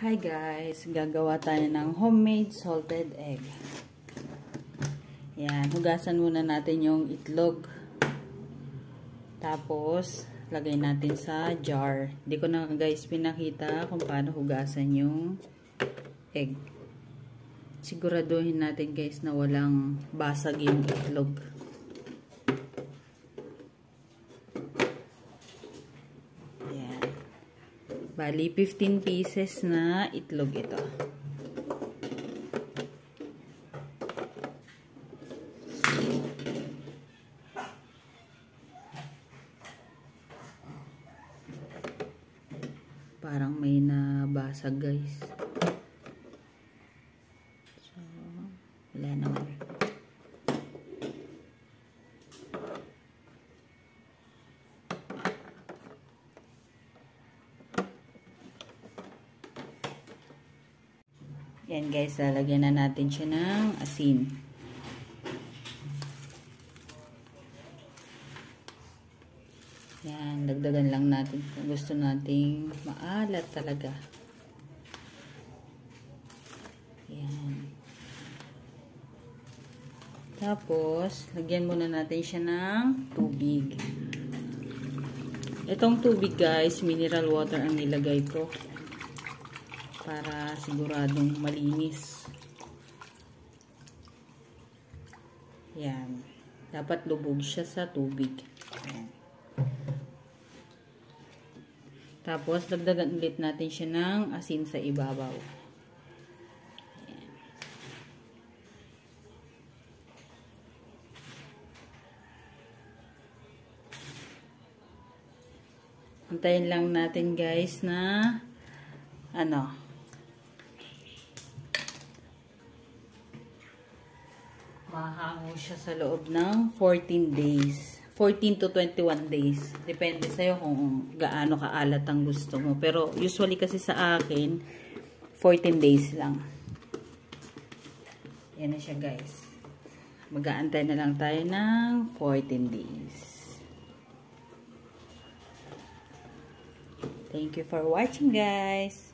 Hi guys, gagawa tayo ng homemade salted egg. Yan, hugasan muna natin yung itlog. Tapos, lagay natin sa jar. Hindi ko na guys pinakita kung paano hugasan yung egg. Siguraduhin natin guys na walang basag yung itlog. Bali, 15 pieces na itlog ito. Parang may nabasag guys. So, wala naman. Yan guys, lalagyan na natin siya ng asin. Yan, dagdagan lang natin kung gusto nating maalat talaga. Yan. Tapos, lagyan muna natin siya ng tubig. Itong tubig guys, mineral water ang nilagay ko. Para siguradong malinis. Yan. Dapat lubog siya sa tubig. Yan. Tapos, dagdagan ulit natin siya ng asin sa ibabaw. Yan. Antayin lang natin guys na mahango siya sa loob ng 14 days. 14 to 21 days. Depende sa'yo kung gaano kaalat ang gusto mo. Pero usually kasi sa akin, 14 days lang. Yan na siya guys. Mag-aantay na lang tayo ng 14 days. Thank you for watching guys.